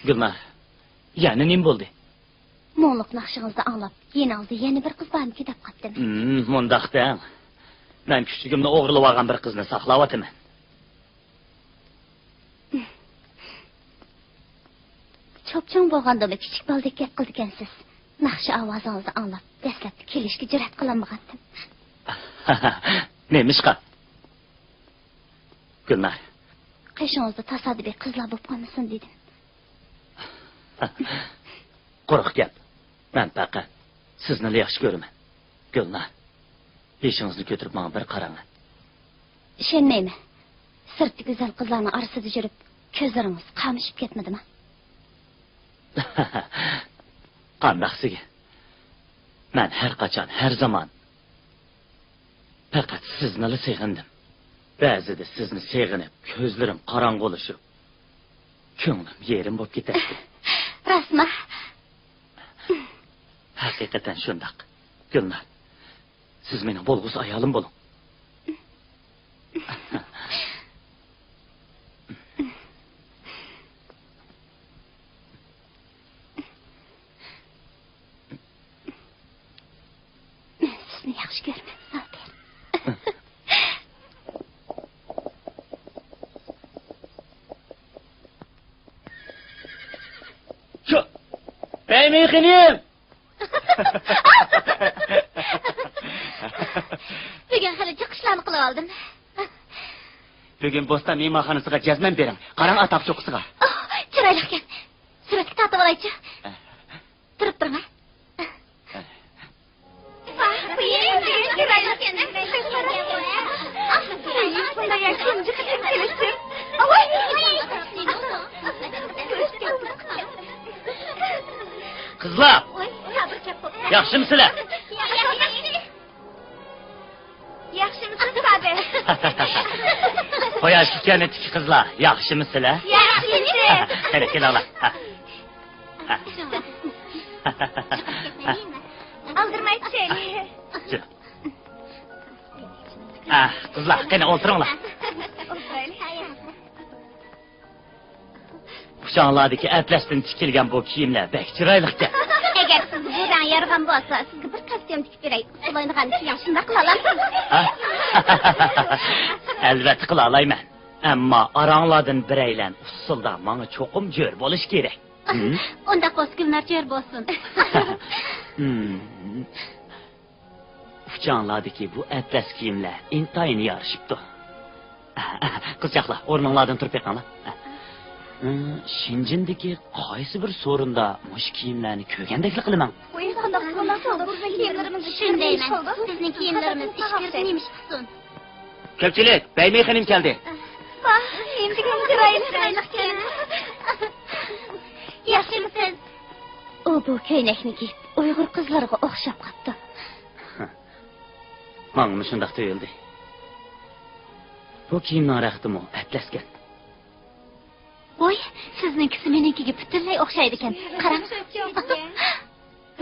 Gülnar, yani nim bo'ldi? Mo'nliq naqshingizni anglab, yeningizda yana bir qiz bormi deb qatdim. Mundaqdan. Men kuchligimni o'g'irlab olgan bir qizni saqlayapman. Cho'pchong bo'lganda kichik boldek gap qildi ekansiz. Naqshi ovozingizni anglab, dastlabki kelishga jur'at qilolmagandim. Nemishqa? Gülnar. Qishingizda tasodifiy qizlar bo'lib qolmasin dedim. Quruq gap. Men faqat sizni yaxshi ko'raman. Gülnar. Beshingizni ko'tarib menga bir qarang. Ishonmayman. Sirtli go'zal qizlarning orasida yurib, ko'zlaringiz qamishib ketmadimi? Qandaqsiga? Men har qachon, har zamon faqat sizni sevgandim. Ba'zida sizni sevganib, ko'zlarim qorong'u bo'lishib, ko'nglim yerim bo'lib ketadi. Rasma. Haqiqatan shundaq. Gülnar, siz mening bo'lg'us ayolim bo'ling. Sizni yaxshi ko'raman, Alper. Şu, beymeyikinim. Bugun hali chiqishlarni qilib oldim. Bugün Bostan mehmonxonasiga jazman bering. Qarang atap cho'qqisiga. Chiroyli ekan. Suratga tortib olaychi. Turib turma. Kızlar, yaxshimsizlar? Yaxshimisiz tabi. Qo'yash tutganidiki qizlar, yaxshimsizlar? Yaxshimisiz. Qani kelinglar. Aldırmaychi. Qizlar, qani o'tiringlar. Quchoqlardagi atlasdan tikilgan bu kiyimlar bek chiroyli ekan. Agar siz bundan yarg'an bo'lsa, sizga bir kostyum tikib beray. Ulaydigan kiyim shunda qila olasiz. Albatta qila olayman. Ammo aranglardan biraylan usulda menga cho'qim jo'r bo'lish kerak. Unda qo'sqillar jo'r bo'lsin. Quchoqlardagi bu atlas kiyimlar intayin yarashibdi. Qizchaqlar, o'rninglardan turib yiqinglar. Shinjindagi qaysi bir so'rinda mush kiyimlarni ko'rgandekli qilaman. Shundayman. Sizning kiyimlarimiz ishkirib nemish qilsin. Ko'pchilik, beymeyxinim keldi. Endi chiroyli ekan. Yaxshimisiz? U bu ko'ylakni kiyib, Uyg'ur qizlariga o'xshab qopti. Menga shunday tuyuldi. Bu kiyimning raqtimi atlasgan. Oy, sizninkisi menikiga butunlay o'xshaydi ekan. Qarang.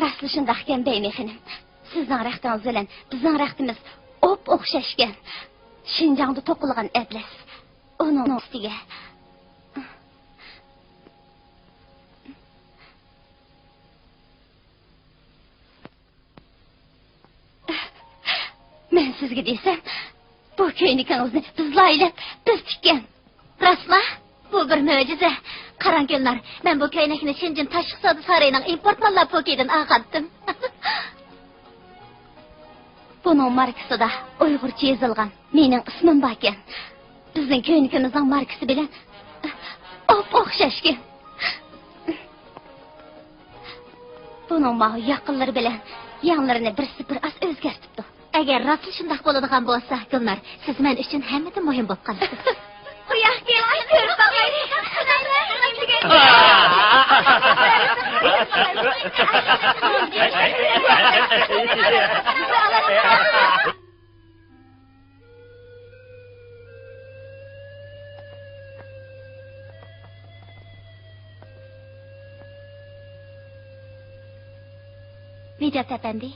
Rasli shunday ekan beymexanim. Sizning raqtingiz bilan bizning raqtimiz o'xshashgan. Shinjongda to'qilgan atlas. Uning ustiga men sizga desam, bu ko'ynikingizni biz laylab, biz tikkan. Rasma, bu bir mo'jiza. Qarang Gülnar, men bu ko'ynakni Shinjin tashqi savdo saroyining import mallar pokidan olgandim. Buning markasida Uyg'urcha yozilgan mening ismim bor ekan. Bizning ko'ynikimizning markasi bilan o'xshashgan. Buning ma'u yaqinlari bilan yanlarini birsi bir az o'zgartibdi. Agar rasl shunday bo'ladigan bo'lsa, Gülnar, siz men uchun hammadan muhim bo'lib qolasiz. Quyosh kelmay ko'rib boqaylik. Necat efendi?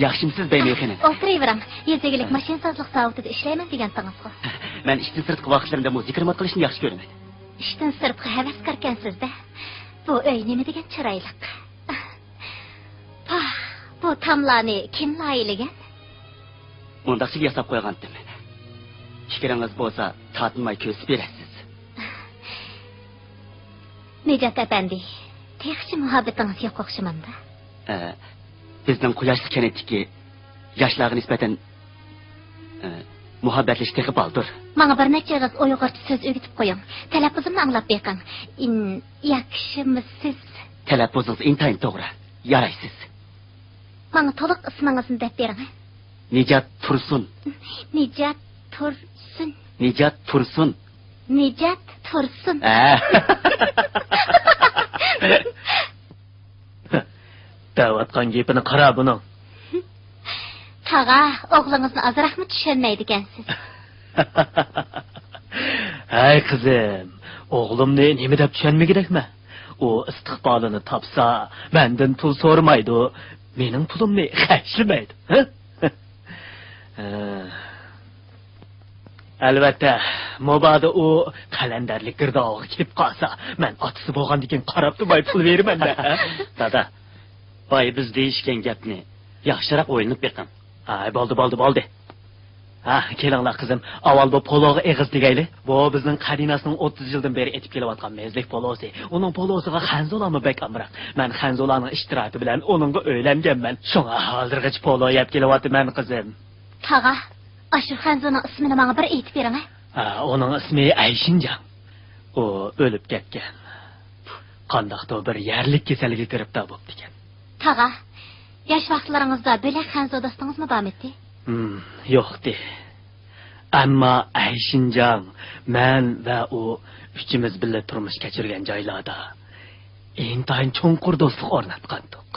Yaxshimisiz beymeyxinim? O'tirayveram. Yezigilik mashinsozlik zavodida ishlayman degan tangizga. Men ishdan sirtqi vaqtlarimda musiqa hurmat qilishni yaxshi ko'raman. ishdan sirtqi havaskorkansiz-da. Bu uy nima degan chiroyliq. Bu tamlarni kim loyilagan? Undaqchiga yasab qo'ygandim. Fikringiz bo'lsa, tatmay ko'sib berasiz. Nejat apandi, texchi muhabbatingiz yo'q o'xshamanda. Bizning quyoshli kanatdagi yoshlarga nisbatan muhabbatlish tegib oldir. Menga bir necha qiz uyg'urcha so'z o'rgatib qo'ying. Talaffuzimni anglab beqing. Yaxshimisiz? Talaffuzingiz intayin to'g'ri. Yaraysiz. Menga to'liq ismingizni deb bering. Nejat Tursun. Nejat Tursun. Nejat Tursun. Nejat Tursun. Davatgan gapini qara buning. Tag'a, o'g'lingizni azroqmi tushunmaydi ekansiz? Hay qizim, o'g'limni nima deb tushunmaydikmi? U istiqbolini topsa, mendan pul so'ramaydi, mening pulimni xarjlamaydi. Albatta, mobodo u qalandarlik girdog'iga kirib qolsa, men otasi bo'lgandan qarab turmay pul beraman-da. Dada, voy biz deyishgan gapni yaxshiroq o'ylanib beqing. Ay, bo'ldi. Kelinglar qizim, avval bu pologa eg'iz degayli. Bu bizning qadinasining 30 yildan beri etib kelayotgan mezlik polosi. Uning polosiga Xanzolami bek amroq. Men Xanzolaning ishtiroki bilan uningga o'ylanganman. Shunga hozirgacha polo yeb kelyapman qizim. Tag'a, Ashur Xanzoning ismini menga bir aytib bering. Uning ismi Ayshinjang. U o'lib ketgan. Qandaqdir bir yerlik kasallikka kiribdi bo'pti ekan. Tag'a, yosh vaqtlaringizda bo'lak Xanzo do'stingizmi bormidi? Yo'qdi. Ammo Ayshinjang, men va u uchimiz birga turmush kechirgan joylarda intayin cho'nqur do'stlik o'rnatgandik.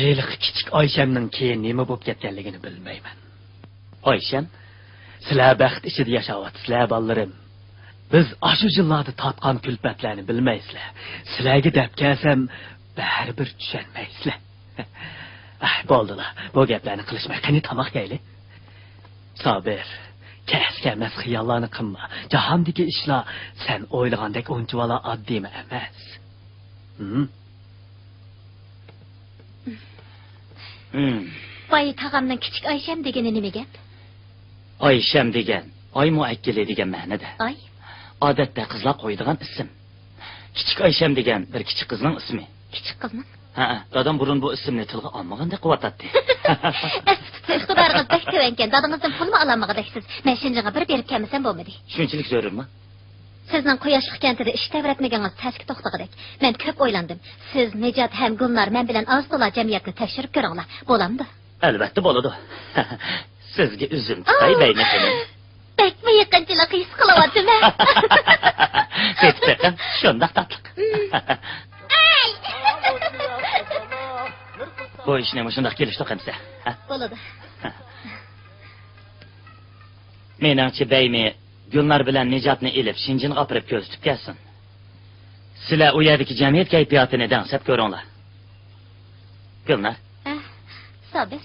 Eliq kichik Oyshamning keyin nima bo'lib ketganligini bilmayman. Oysham, sizlar baxt ichida yashayapsizlar, bolarim. Biz ashu yillarda tatgan kulfatlarni bilmaysizlar. Sizlarga deb kelsam, baribir tushunmaysizlar. Bo'ldilar. Bu gaplarni qilishmay, qani tomoq yeyli. Sabir, kasb-kamas xiyollarni qilma. Jahondagi ishlar sen o'ylagandek unchavala oddiy emas. Voy tag'amning kichik Oysham degani nima gap? Oysham degan, oy muakkili degan ma'noda. Oy. Odatda qizlar qo'yadigan ism. Kichik Oysham degan bir kichik qizning ismi. Kichik qizmi? Dadam burun bu ismni tilga olmaganda qilyapti. Iqtidoringiz bak tevankan, dadangizdan pulmi ololmagadasiz. Men shinjiga bir berib kelmasam bo'lmadi. Shunchalik zo'rmi? Sizning Quyoshli kentida ish tavratmaganingiz tasga to'xtagidek. Men ko'p o'ylandim. Siz Nejat ham Gulnar men bilan oz-to'la jamiyatni tekshirib ko'ringlar. Bo'lamdi? Albatta bo'ladi. Sizga uzun tutay deyman. Bekmi yaqinchilik his qilyaptimi? Ketib, shundoq tatliq. Bu ishni shundoq kelishdi qansa. Bo'ladi. Meningcha Baymi Gulnar bilan Nejatni elib Shinjinga olib ko'rsatib kelsin. Sizlar u yerdagi jamiyat kayfiyatini dangsab ko'ringlar. Gulnar. Sabir.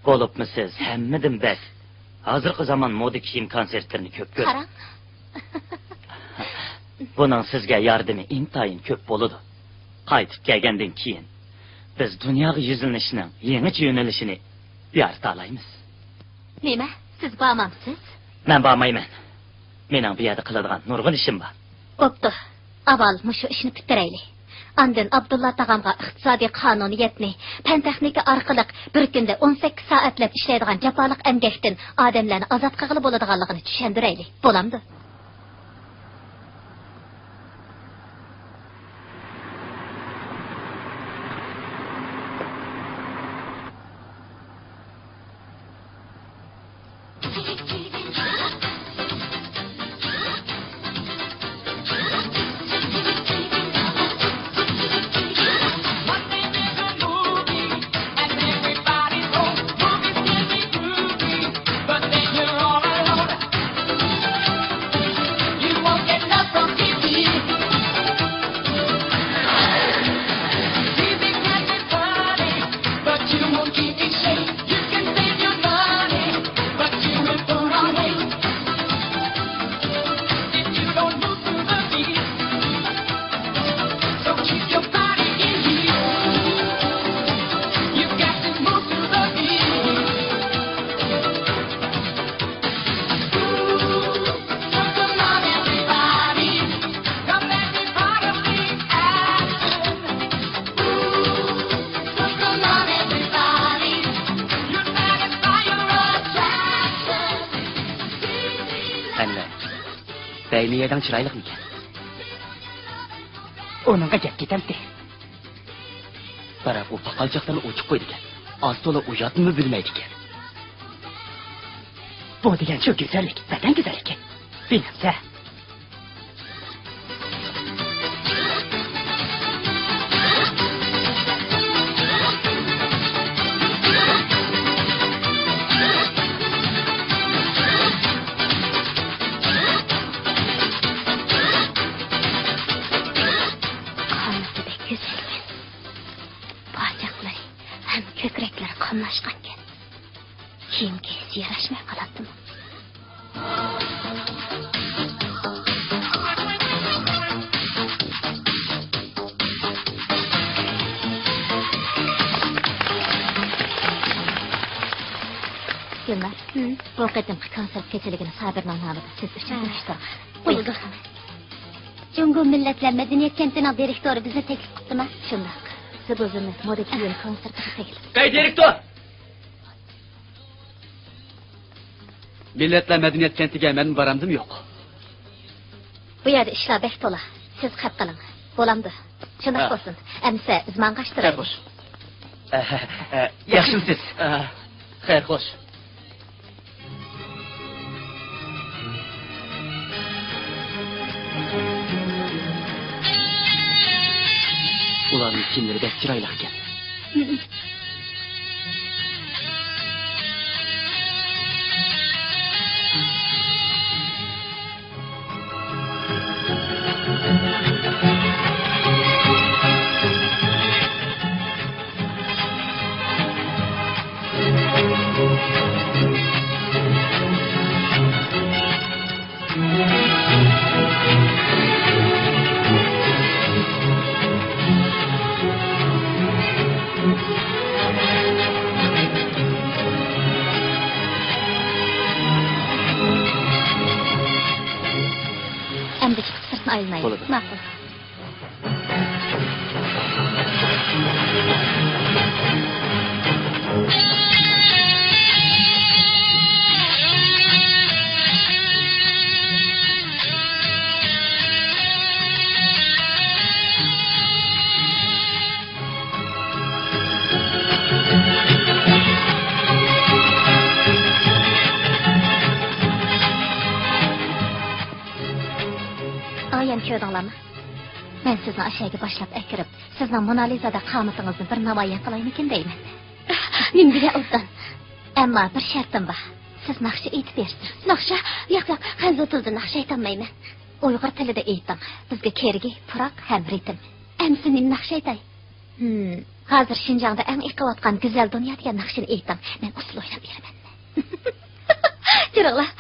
Bo'libmisiz? Hammadan bas. Hozirgi zamon moda kiyim konsertlarini ko'p ko'ring. Qarang. Buning sizga yordami intayin ko'p bo'ladi. Qaytib kelgandan keyin biz dunyoga yuzilinishning yangi yo'nalishini yarata olamiz. Nima? Siz bormamsiz? Men bormayman. Mening bu yerda qiladigan nurg'un ishim bor. Bo'pti. Avval mushu ishni bitiraylik. Andin Abdulla tag'amga iqtisodiy qonuniyatni, fan texnika orqali bir kunda 18 soatlab ishlaydigan jafoliq emgakdan odamlarni ozod qilib bo'ladiganligini tushuntiraylik. Bo'lamdi? Beyliye'den çıraylık mı ekan? Onunla gap ketemdi. Biroq u paqalchoqlarni o'chib qo'ydi ekan. Az to'la uyatini bilmaydi ekan. Bu degan shu go'zallik, vatan go'zalligi. Menimcha. Qamlashqankan. Kiyimga yarashmay qoladimi? Gülnar, bu qadimki konsert kechiligini Sabirning nomida siz uchun uyushtirdik. Buyurdi. Jungo Millatlar Madaniyat kentining direktori bizni taklif qildimi? Shundoq. Siz o'zingiz moda kiyim konsertiga taklif. Bey direktor! Millatlar Madaniyat kentiga men boramdim yo'q. Bu yerda ishlar bek to'la. Siz qat qiling. Bo'lamdi. Shundoq bo'lsin. Amsa izman qashtiraylik. Xo'sh. Yaxshimisiz? Xayr, xo'sh. Ularning kiyimlari bek chiroyli ekan. Endi chiqib sirtni aylanaylik. Bo'ladi. Ma'qul. Ayam ko'rdinglarmi? Men sizni aşağıya boshlab akirib, sizning Monalizada qomatingizni bir namoyon qilaymikin deyman. Menga o'tdan. Ammo bir shartim bor. Siz naqsha aytib bersiz. Naqsha? Yo'q, hanzo tilida naqsha aytolmayman. Uyg'ur tilida ayting. Bizga kergi, puroq ham ritm. Amsi men naqsha aytay. Hozir Shinjongda eng iqiyotgan go'zal dunyo degan naqshani ayting. Men usul o'ylab beraman. Chiroqlar.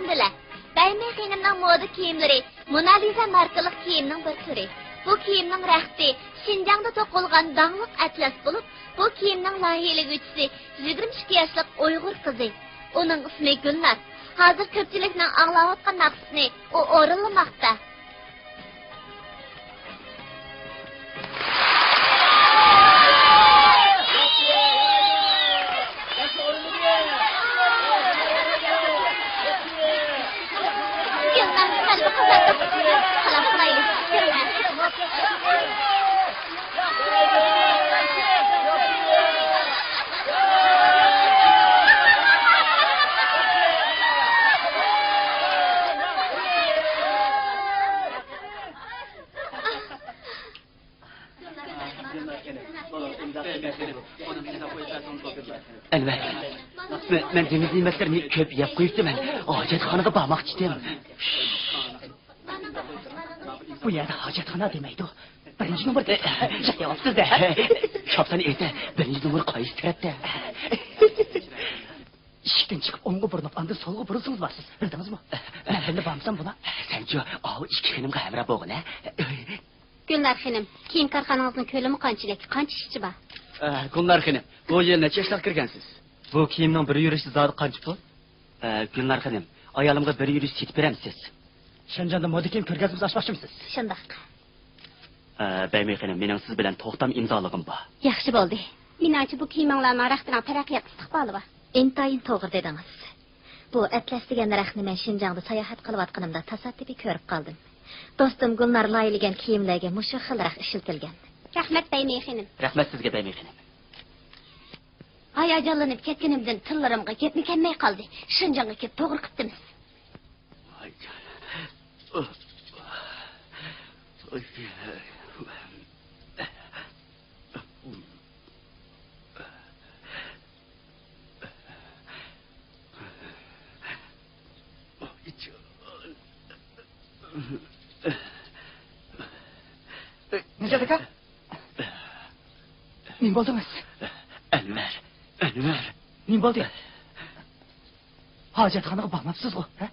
Bilgandilar. Bəymi xanımның moda kiyimləri Mona Lisa markalı kiyimning bir turi. Bu kiyimning rəxti Şinjan'da to'qilgan dağlıq atlas bo'lib, bu kiyimning loyihaliguvchisi 22 yoshlik Uyg'ur qizi. Uning ismi Gulnar. Hozir ko'pchilikning anglayotgan naqsini u o'rinlamoqda. Anvar, men deniz nimetlerini köp yap koyuptu ben. Hacetxanaga barmoqchi edim. Bu yerda hacetxana demaydi. Birinchi nomerda chaqyapsiz-da. Chopsani ayta, birinchi nomer qaysi tarafda? Ishikdan chiqib o'ngga burinib, anda so'lga burilsangiz borsiz. Bildingizmi? Men endi bormsam buna. Senchi, ikki xonimga hamroh bo'lgin, ha? Gulnar xonim, kiyim korxonangizning ko'lami qanchalik? Qancha ishchi bor? Gulnar xonim, bu yil necha yoshlar kirgansiz? Bu kiyimning bir yurishi zodi qancha pul? Gulnar xonim, ayolimga bir yurish setib beramsiz. Shanjonda moda kiyim ko'rgazmamiz ochmoqchimisiz? Shundoq. Bəymi xonim, mening siz bilan to'xtam imzoligim bor. Yaxshi bo'ldi. Menimcha bu kiyiminglarning raqtining taraqqiyot istiqboli bor. Intayin to'g'ri dedingiz. Bu atlas degan raqni men Shinjongda sayohat qilayotganimda tasaddiqiy ko'rib qoldim. Do'stim Gulnar loyilagan kiyimlarga mushu xilroq ishlatilgan. Rahmat Bəymi xonim. Rahmat sizga Bəymi xonim. Hayajonlanib ketganimdan tillarimga ketmi kelmay qoldi. Shinjongga kelib to'g'ri qilibdimiz. Necat aka? Nim bo'ldingiz? Anvar. Nim bo'ldi? Hojatxonaga bormabsiz-ku, ha?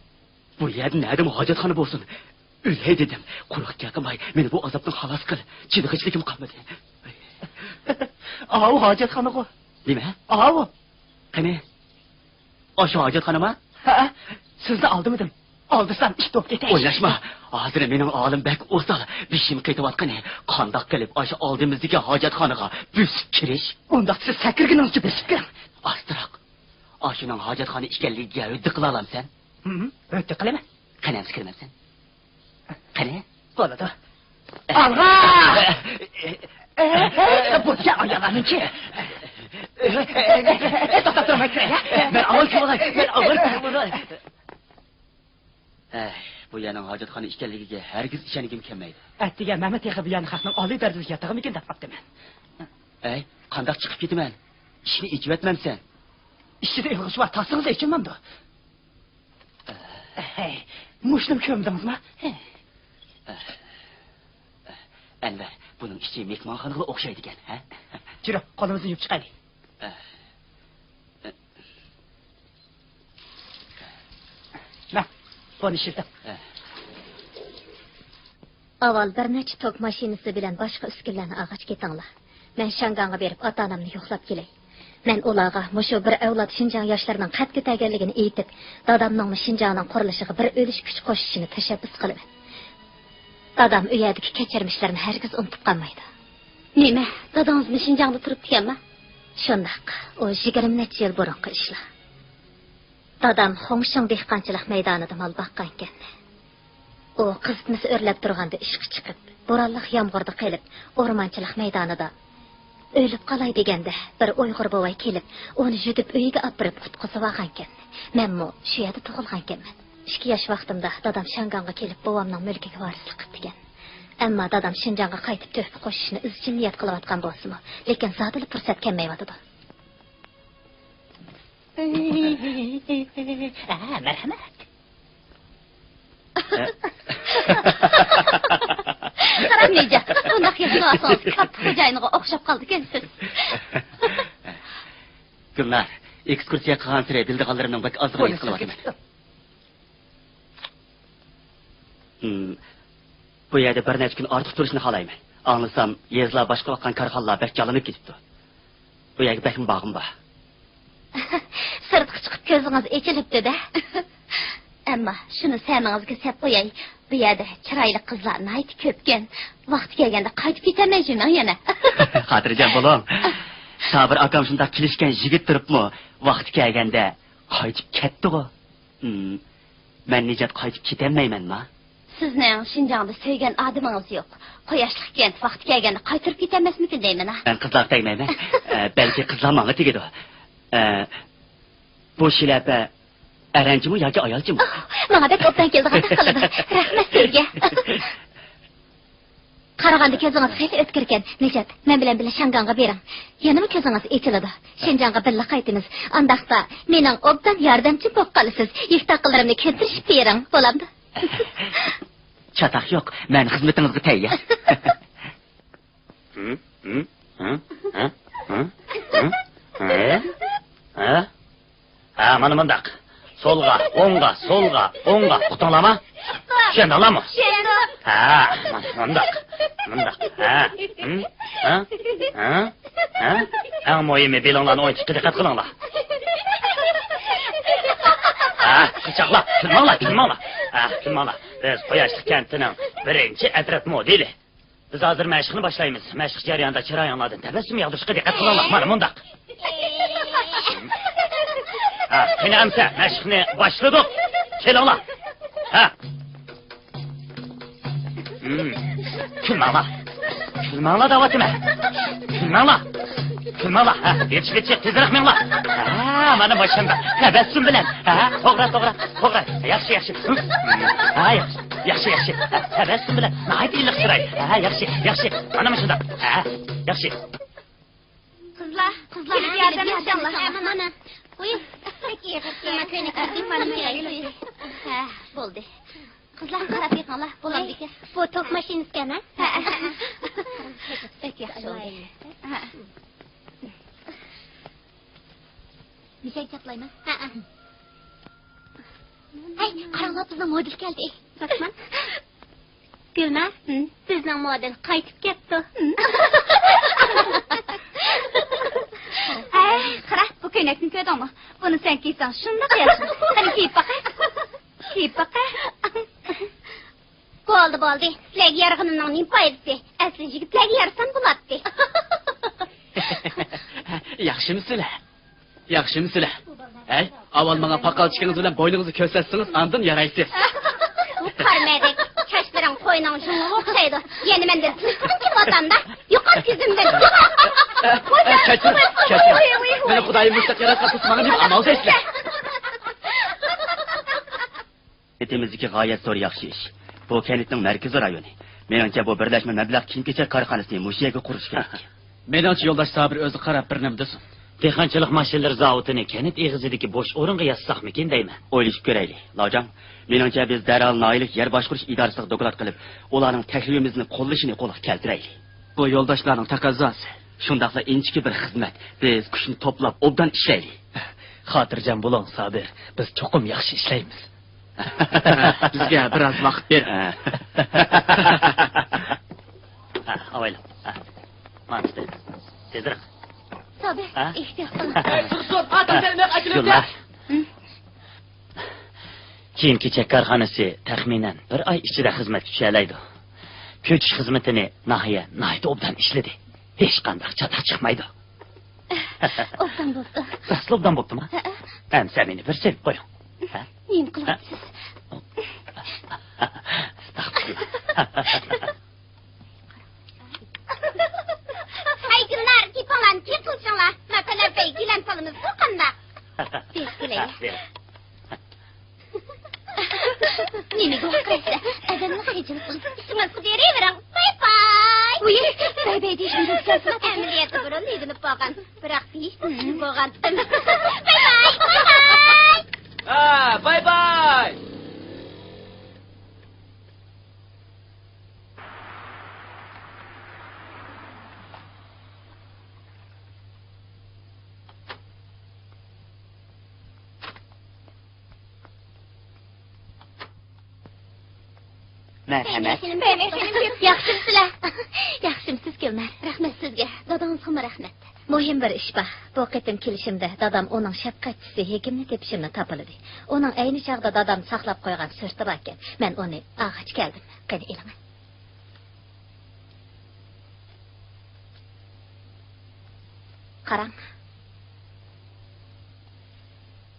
Bu yerda nima hojatxona bo'lsin? O'lay dedim. Quruq gapimay, meni bu azobdan xalos qil. Chidag'ichligim qolmadi. Avu hojatxonaga. Nima? Avu. Qani? O'sha hojatxonami? Ha, sizni oldimidim. Oldisam ish to'p ketay. O'ylashma. Hozir mening olim bak o'sal. Bishim ketayotgani. Qandoq qilib o'sha oldimizdagi hojatxonaga bosib kirish? Unda siz sakirginingcha bosib kiring. Astroq. Oshining hojatxona ekanligiga o'ddi qila olamsan? O'tdi qilaman. Qanam fikirmansan? Qani? Bo'ladi. Alg'a! Bu ayollarningki. To'xtab turmaysiz, ha? Men avval ko'ray. Bu yana hojatxona ekanligiga hargiz ishonigim kelmaydi. Attiga Mehmet Yaxabiyan xalqning oliy darajali yatag'imikin deb qoptiman. Qandoq chiqib ketaman? Ishni ijvatmansan. Ishida ilg'ish va ta'siringiz echinmamdi. Mushnim ko'mdingizmi? Anvar, buning ichi mehmonxonaga o'xshaydi ekan, ha? Jiro, qo'limizni yuvib chiqaylik. Na, buni ishirdim. Avval bir necha tok mashinasi bilan boshqa uskunlarni ag'ach ketinglar. Men Shanganga berib ota-onamni yo'qlab kelay. Men ularga mushu bir avlod Shinjang yoshlarining qad ko'targanligini aytib, dadamning Shinjangning qurilishiga bir o'lish kuch qo'shishini tashabbus qilaman. Dadam u yerdagi kechirmishlarini hargiz unutib qolmaydi. Nima? Dadamizmi Shinjangda turibdi ekanmi? Shundoq. O 20 necha yil burungi ishlar. Dadam Hongshan dehqonchilik maydonida mol boqqan ekan. O qizitmasi o'rlab turganda ishga chiqib, bo'ronliq yomg'irda qilib, o'rmonchilik maydonida o'lib qolay deganda bir Uyg'ur bovay kelib, uni yutib uyiga olib borib qutqizib olgan ekan. Menmi shu yerda tug'ilgan ekanman. 2 yosh vaqtimda dadam Shanganga kelib, bovamning mulkiga varislik qildi ekan. Ammo dadam Shinjongga qaytib to'hfa qo'shishni izchil niyat qilayotgan bo'lsa-mu, lekin zodili fursat kelmayotdi. Marhamat. Qarang neja, bundoq yashasangiz katta xo'jayiniga o'xshab qoldi ekansiz. Gulnar, ekskursiya qilgan sira bildiganlarimning bak ozg'in qilyapman. Bu yerda bir necha kun ortiq turishni xohlayman. Anglasam, yezlar boshqarayotgan korxonalar bak yalanib ketibdi. Bu yerga bakım bağım bor. Sırtqı chiqib ko'zingiz echilibdi-da. Ammo shuni samingizga sep qo'yay. Bu yerda chiroyli qizlar nayti ko'pkan. Vaqti kelganda qaytib ketamayman yana. Xotirjam bo'ling. Sabir akam shunday kelishgan yigit turibmi? Vaqti kelganda qaytib ketdi-ku. Men Nijat qaytib ketemaymanmi? Sizning Shinjongda sevgan adamingiz yo'q. Quyoshlik kent vaqti kelganda qaytirib ketamasmikin deyman. Ben qizlar tegmayman. Belki qizlar menga tegadi. Bu shilapa aranchimi yoki ayolchimi? Menga da ko'pdan keldi qiladi. Rahmat sizga. Qaraganda ko'zingiz xeyli o'tkir ekan. Nijat, men bilan birga Shangonga bering. Yanami ko'zingiz echiladi. Shinjongga birga qaytamiz. Andaqda mening obdan yordamchi bo'lib qolasiz. Yiftaqlarimni keltirib bering, bo'lamdi? Çatak yok. Ben hizmetinizge tayyor. Mana mundaq. Solga, o'ngga, solga, o'ngga. Uqtinlarmi? Tushundinglarmi? Tushundim. Mana mundaq. Eng muhimi belinglarni o'yinchiqqa diqqat qilinglar. Qıçaqlar, kulmanglar. Biz Quyoshlik kentining birinchi atraf modeli. Biz hozir mashqni boshlaymiz. Mashq jarayonida chiroyinglardan tabassum yog'dirishga diqqat qilinglar. Mana mundaq. Qani amsa, mashqni boshladik. Kelinglar. Kulmanglar da'vatime. Kulmanglar. Yetishib, tezroq minglar. Mana boshimda tabassum bilan. To'g'ri. Yaxshi. Yaxshi. Tabassum bilan. Nahayt iliq chiroy. Yaxshi. Mana shunda. Yaxshi. Qizlar, yordam bersangiz. Mana. Qo'y. Bo'ldi. Qizlar qarab yiqinglar, bo'lamdi. Bu tok mashinasimi? Pek yaxshi bo'ldi. Nechak chaplayman? Hey, qaranglar, bizning model keldi. Rahmat. Gulnar, bizning model qaytib ketdi. Qara, bu ko'ylakni ko'rdingmi? Buni sen kiysang shunday yaxshi. Qani kiyib baqa. Bo'ldi. Sizlarga yarg'inimning ning foydasi. Asli yigitlarga yarsam bo'ladi. Yaxshimisizlar? Hey, avval menga paqalchikingiz bilan bo'yningizni ko'rsatsangiz, andin yaraysiz. Qarmadik. Chachlaring qo'yning shunga o'xshaydi. Yana mendan tilqin kelotanda, yo'qol ko'zimdan. Kechir. Meni Xudoyim mustaq yaratgan tutmag'in deb amal qilsizlar. Ketimizdeki gayet zor yaxshi ish. Bu kentning markaziy rayoni. Menimcha bu birlashma mablag' kiyim-kechak korxonasini mushiyaga qurish kerak. Menimcha yo'ldosh Sabir o'zi qarab bir nima desin. Texanchilik mashinalari zavodini kent eg'izidagi bo'sh o'ringa yassaqmikin deyman. O'ylashib ko'raylik. Lojam, menimcha biz darhol noyilik yer boshqarish idorasiga doklad qilib, ularning taklifimizni qo'llashini qo'lga keltiraylik. Bu yo'ldoshlarning taqozosi. Shundaqsa inchki bir xizmat. Biz kuchni to'plab obdan ishlaylik. Xotirjam bo'ling, Sabir. Biz cho'qim yaxshi ishlaymiz. Bizga biroz vaqt ber. Avaylam. Mana tezroq. Sabir, ehtiyot qiling. Gullar. Kiyim-kechak korxonasi taxminan bir oy ichida xizmatga tushalaydi. Ko'chish xizmatini nahayat obdan ishladi. Hech qanday chatoq chiqmaydi. Obdan bo'ldi. Asli obdan bo'ldimi? Amsa meni bir sevib qo'ying. Nima qilyapsiz? Hay Gulnar, kipanglarni kelib turishinglar. Masalan, gilam solimiz bu qanda. Bekilay. Nimaga o'qirasiz? Adamni hijil qilib, ismingizni beravering. Bye. Uy, bye deyishim bo'lsa, amaliyotda burun neginib qolgan. Biroq hech bo'lgan. Bye. Merhamet. Yaxshimsizlar. Yaxshimsiz Gulnar. Rahmat sizga. Dadangizga rahmat. Muhim bir ish bor. Bu qitim kelishimda dadam uning shafqatchisi hekimni tepishimni topildi. Uning ayni chog'da dadam saqlab qo'ygan surti bor ekan. Men uni og'ach keldim. Qani eling. Qarang.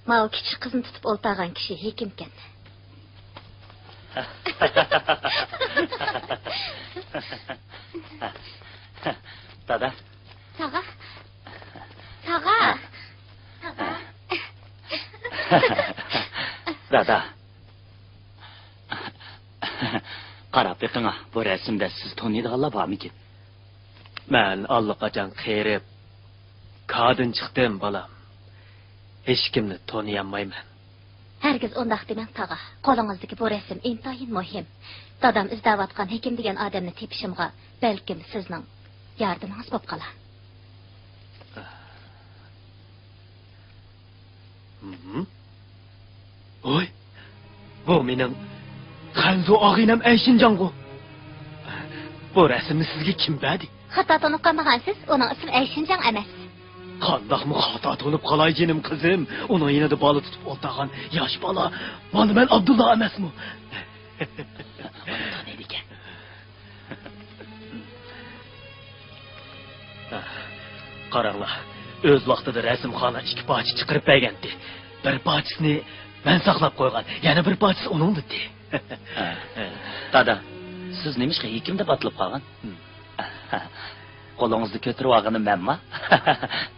Mao kichik qizni tutib o'ltirgan kishi hekim ekan. Dada. Tag'a. Tag'a. Dada. Qarab beqinga, bu rasmda siz tanıydiganlar bormikin? Men allaqachon qerib, kadın chiqdim balam. Hech kimni tanıyolmayman. Herkes ondaq demang tag'a. Qo'lingizdagi bu rasm intayin muhim. Dadam izlayotgan hekim degan odamni tepishimga balkim sizning yardamingiz bo'lib qolar. Oy, bu mening Qanzu og'inam Ayshinjongu. Bu rasmni sizga kim berdi? Xato tanib qolmagansiz, uning ismi Ayshinjon emas. Qandaqmı xato tanib qolay jinim qizim. Uning yanada bola tutib o'ltirgan yosh bola. Mana men Abdulla emasmi? Tanıydı ekan. Qaranglar, o'z vaqtida rasmxona ikki parcha chiqarib bergandi. Bir parchasini men saqlab qo'ygan, yana bir parchasi uning dedi. Dada, siz nemishqa hekimda batılib qolgan? Qo'lingizni ko'tirib olganim menmi?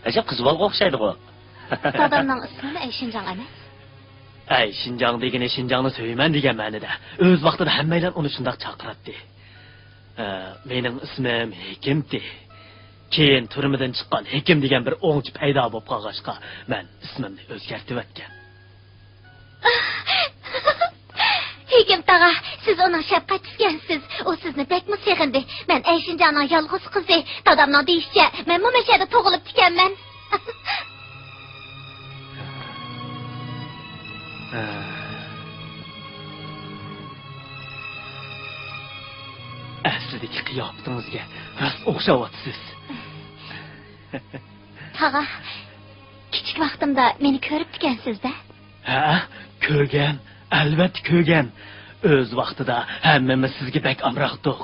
Ajab qiz bolga o'xshaydi-ku. Dadamning ismi Ayshinjon emas. Ayshinjon degani Shinjongni so'yman degan ma'noda. O'z vaqtida hammalar uni shunday chaqiratdi. Mening ismim Hekimdi. Keyin turmadan chiqqan Hekim degan bir o'ngchi paydo bo'lib qolg'achqa, men ismimni o'zgartirib o'tgan. Hekim tag'a, siz uning shafqatchisigansiz. U sizni bekmi seg'indi. Men Ayshinjonning yolg'iz qizi. Dadamning deyishicha, men bu mashada tug'ilib ekanman. Aslidagi qiyofatingizga rost o'xshayapsiz. Tag'a, kichik vaqtimda meni ko'rib ekansiz-da? Ha, ko'rgan, albatta ko'rgan. O'z vaqtida hammamiz sizga bek amroqdik.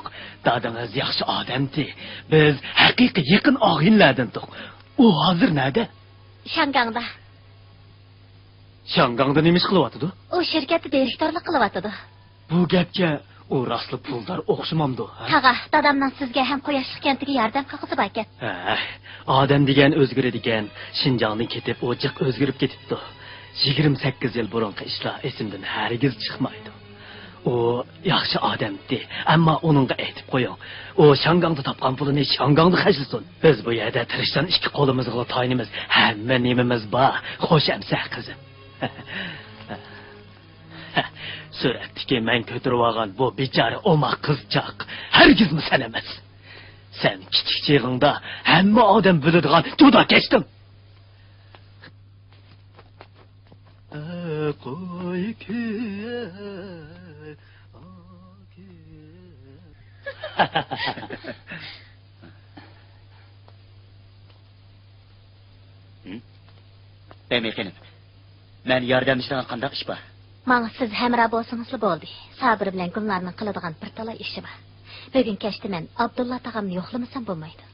Dadangiz yaxshi odamdi. Biz haqiqiy yaqin og'inlardandik. U hozir nerede? Shangangda. Shangangda nima ish qilyapti? U shirkatda direktorlik qilyapti. Bu gapga u rostli puldor o'xshamamdi. Tag'a, dadamdan sizga ham Quyoshli kentiga yordam qilg'isi bor ekan. Odam degan o'zgaradigan, Shinjongdan ketib, o'jiq o'zgarib ketibdi. 28 yil burungi ishlar esimdan hargiz chiqmaydi. O yaxshi odamdi, ammo uningga aytib qo'ying. O Shangangda topgan pulini Shangangda xarjlasin. Biz bu yerda tirishdan ikki qo'limizga taynimiz, hamma nemamiz bor. Xo'sh amsa qizim. Suratdagi men ko'tarib olgan bu bechora o'ma qizchaq hargizmi sen emas. Sen kichik chig'ingda hamma odam biladigan juda kechding. Bemekenim. Men yordamchidan qanday ish bor? Menga siz hamra bo'lsangiz bo'ldi. Sabr bilan Gullarning qiladigan bir talay ishi bor. Bugun kechda men Abdulla tag'amni yo'qlamasam bo'lmaydi.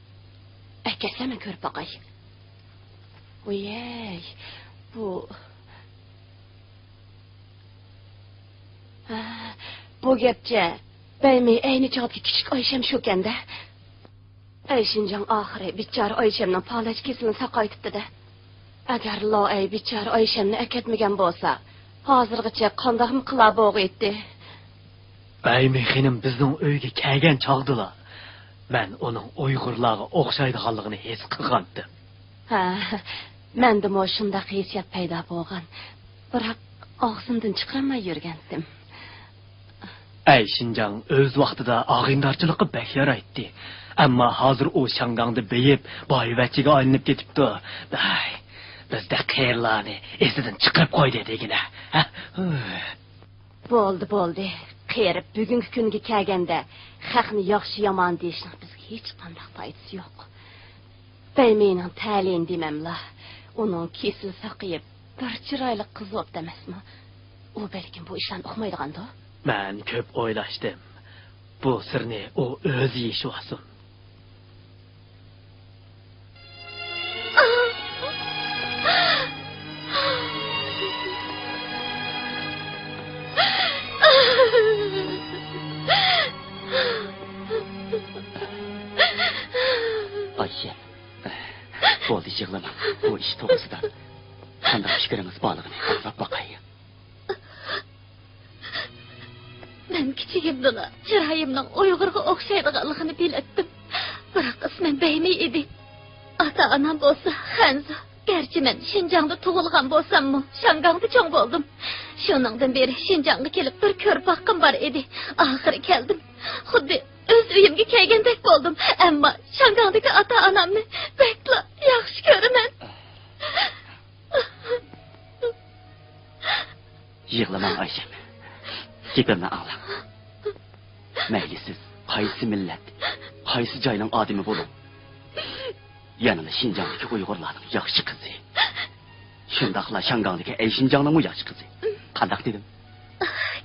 Akasini ko'rib boqay. Voyey, bu gapcha Baymi ayni chog'da kichik Oysham shukanda. Ayshinjon oxiri bichora Oyshamning palachkasini saqaytibdi-da. Agar lo'ay bichora Oyshamni akatmagan bo'lsa, hozirgacha qandoqmi qila bo'g'itdi. Baymi xinim bizning uyga kelgan chog'dilar. Men uning Uyg'urlarga o'xshaydiganligini his qilgandim. Menda mo shunday hissiyat paydo bo'lgan. Biroq og'zimdan chiqarmay yurgandim. Ayshinjon o'z vaqtida og'indarchilikqa bek yaraydi. Ammo hozir u Shangangda beyib, boyvachiga aylanib ketibdi. Bizda qiyinlarni esidan chiqarib qo'ydi degina. Bo'ldi. qerib bugungi kunga kelganda haqni yaxshi yomon deyishning bizga hech qanday foydasi yo'q. Beymening ta'lim demamla, uning kesil saqiyib bir chiroyli qiz bo'pti emasmi? U balkim bu ishlarni uqmaydiganda. Men ko'p o'ylashdim. Bu sirni u o'zi yeshib olsin. Ayşe, bo'ldi yig'lama. Bu ish to'g'risida qanday fikringiz borligini aniqlab boqay. Men kichigimda chiroyimning Uyg'urga o'xshaydiganligini biletdim. Biroq ismim Beymey edi. Ota-onam bo'lsa Hanzo. Gerçi men Şinjan'da tug'ilgan bo'lsam-mu, Shangangda cho'ng bo'ldim. Shuningdan beri Şinjan'ga kelib bir ko'rib baqqim bor edi. Oxiri keldim. Xuddi o'z uyimga kelgandek bo'ldim. Ammo Shangangdagi ota-onamni bekla yaxshi ko'raman. Yig'lamang Ayşem. Gapimni anglang. Mayli siz qaysi millat, qaysi joyning odami bo'ling. Yanında Şinjan'daki Uygurlarning yaxshi qizi. Shundaqla Shangangdagi Şinjan'ning yaxshi qizi. Qandaq dedim?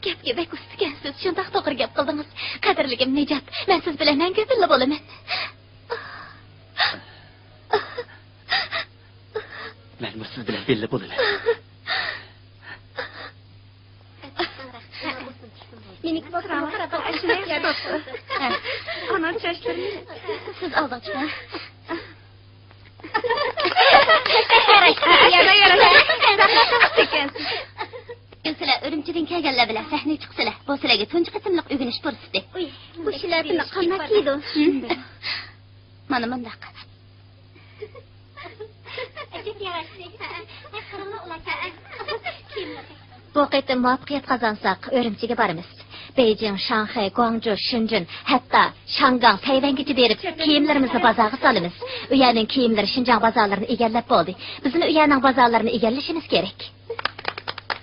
Gapga bek ustigansiz, shundaq to'g'ri gap qildingiz. Qadrligim Nejat, men siz bilan mangu birga bo'laman. Men siz bilan birga bo'laman. Meniki boshqaga qarab ashulay yapti. Ana chashlarini siz aldingizmi? Sizlar Urumchidan kelganlar bilan sahnaga chiqsizlar. Bu sizlarga tunji qitimliq o'rganish fursati. Bu ishlarni qanday qildi? Mana bundaq. Bu qitim muvaffaqiyat qozonsak, Urumchiga boramiz. Beijing, Shanxay, Guangzhou, Shenzhen, hatta Shangang, Tayvangacha berib, kiyimlarimizni bozorga solamiz. U yerning kiyimlari Xinjiang bozorlarini egallab bo'ldi. Bizni u yerning bozorlarini egallashimiz kerak.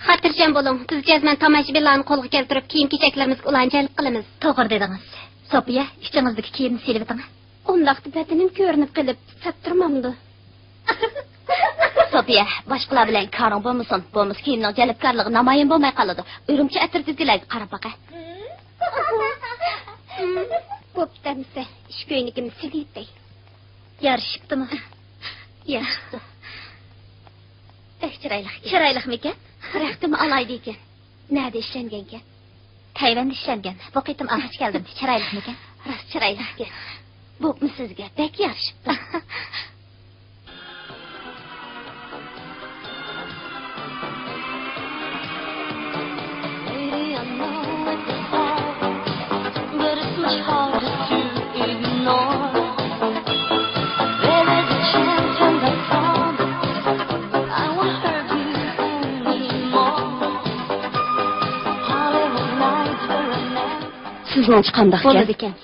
Xotirjam bo'ling. Biz jazman tomoshabinlarni qo'lga keltirib, kiyim-kechaklarimizni ularni jalb qilamiz. To'g'ri dedingiz. Sofiya, ichingizdagi kiyimni silib o'ting. Undaqda batinim ko'rinib qilib, sattirmamdi. Sofiya, boshqalar bilan qaring bo'lmasin. Bo'lmasa kiyimning jalbkorligi namoyon bo'lmay qoladi. Urumchi atrofdagilarga qarab boqay. Bo'ptamsa, ish ko'ynikimni silibday. Yarishibdimi? Yarishibdi. Chiroyliqmikan? Rahtimni olaydi ekan. Nerede ishlangan ekan? Tayvanda ishlangan. Bu qitim og'ich keldim. Chiroyliqmikan? Rost chiroyli ekan. Bo'pmi sizga? Bek yarishibdi. Sizdan chiqandoq bo'ldi ekan.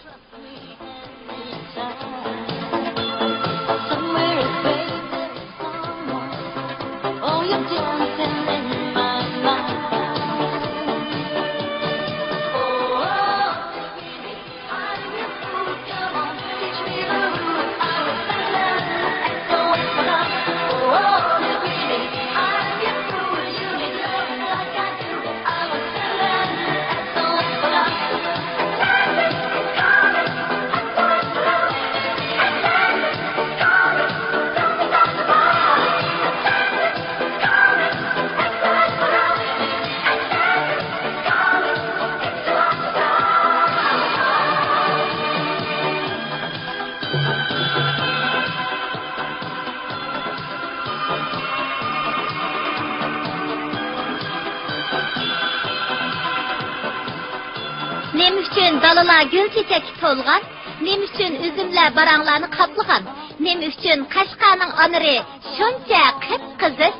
Nima uchun dalalar gul chechakka to'lgan? Nima uchun uzumlar baranglarni qaplagan? Nima uchun Qashqarning oniri shuncha qip-qiziq?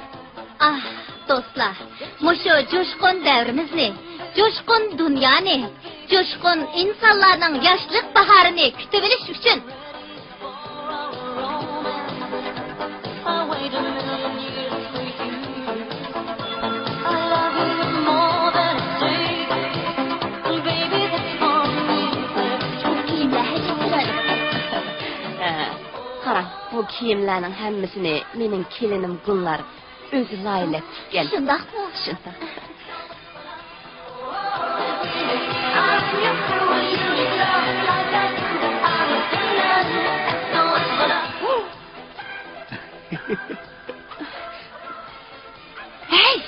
Ah, do'stlar, mushu jo'shqin davrimizni, jo'shqin dunyoni, jo'shqin insonlarning yoshlik bahorini kutib olish uchun kiyimlarning hammasini mening kelinim Gullar o'zi laylab tikkan. Shundaqmi? Shundoq. Hey!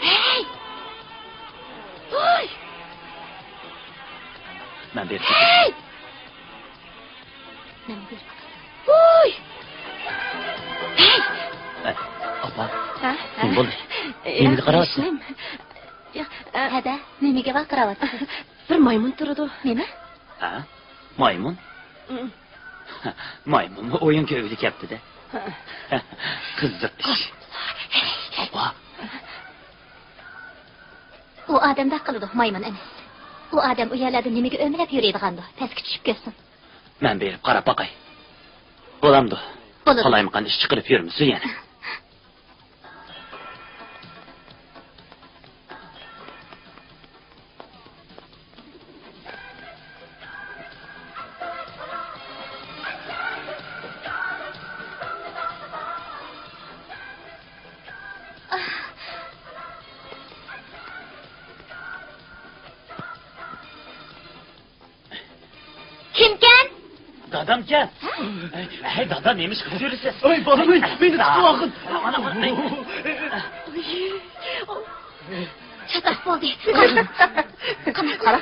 Hey! Oy! Ben bir Hey! Nima bir Oy! Hey! Apa, Ha? ne bo'ldi? Endi qarayapsiz. Ya, Hada, nimaga vaqiryapsiz? bir maymun turdi. Nima? Ha? Maymun? Maymun mu oyun köyüdü kepti de. Kızık iş. Apa, U odamda qiladi, maymun emas. U odam u yerlarda nimaga o'milab yuradigandir? Pastga tushib ketsin. ben berip qarab bakay. Bolamdı. Bo'ladi. Qalayımqan iş çıkırıp yürümüsün yani. Kimkan? Dadam gel. Hey dada neymiş kız yürüsün. Ay balım, beni de vakit. Çataq bo'ldi. Qana qara.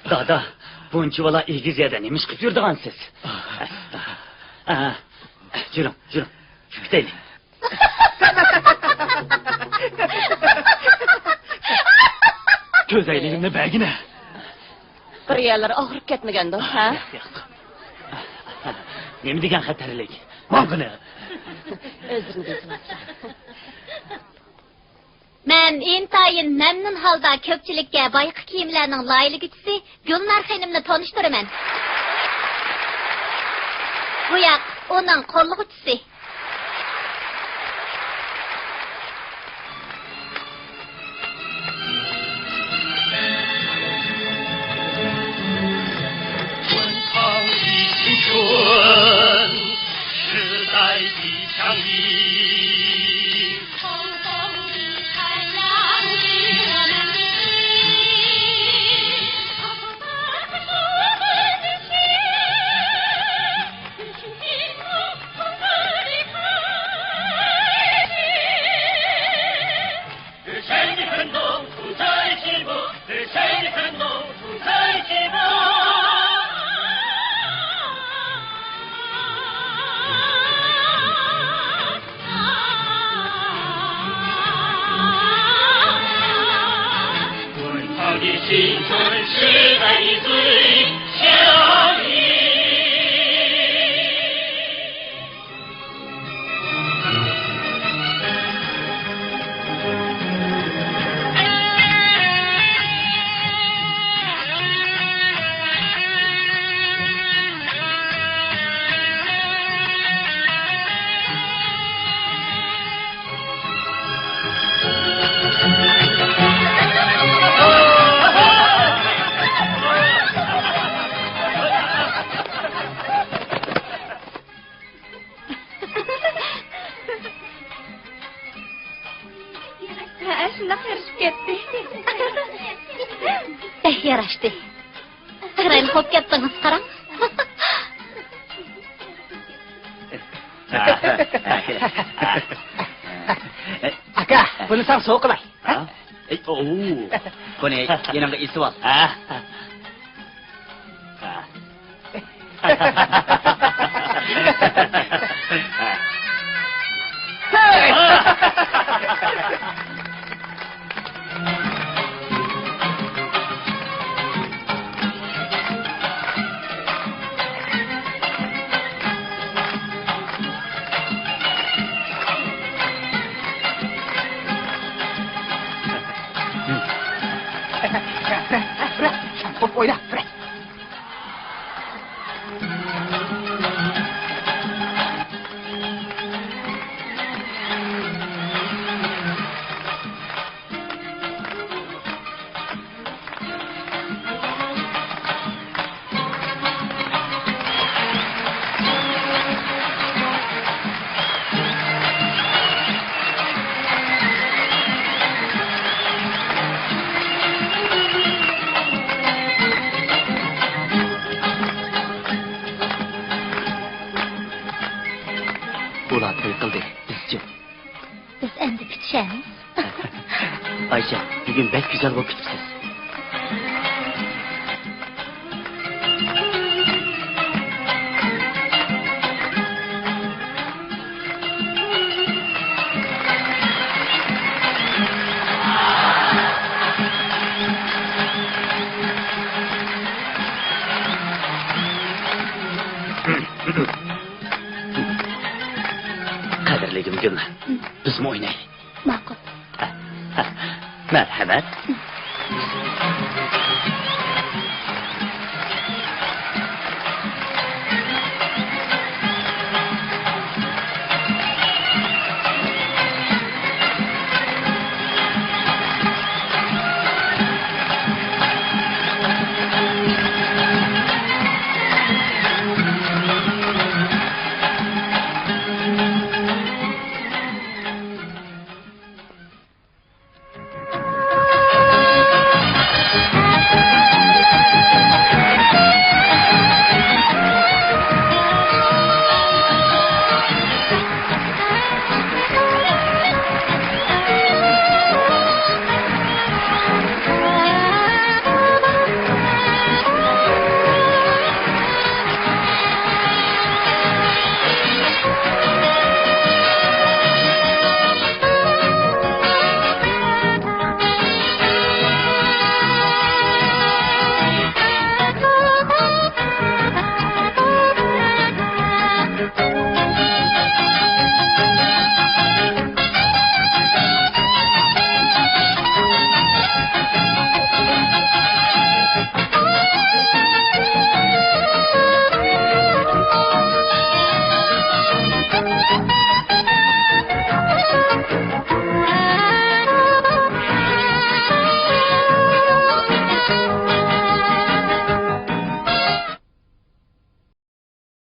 Dada, bunca valla ilgiz yerden neymiş kız yürüdüğün siz. Yürüm, yürüm. Gidelim. Gözeylerimle belgine. Bir yerler og'rib ketmaganda, ha? Nemi degan xatarlik? Mangını. O'zini deyapsan. Men intayin memnun holda ko'pchilikka boyqi kiyimlarning loyiligisi Gulnar xonimni tanishtiraman. Bu yoq uning qo'llig'uchisi. Shundoq yarashib ketdi. Yarashdi. Qarang, xo'p ketdingiz, qarang. Aka, bunu sen soğuk qilay. Buni yanımda isib ol. oyna. Bırak. Ular to'y qildi, bizchi. Biz endi kutishamiz. Ayşe, bugün bek güzel bu kütüpsiz. Kadirligim Gülnar, biz mi oynayalım? Ma'qul. Merhamet.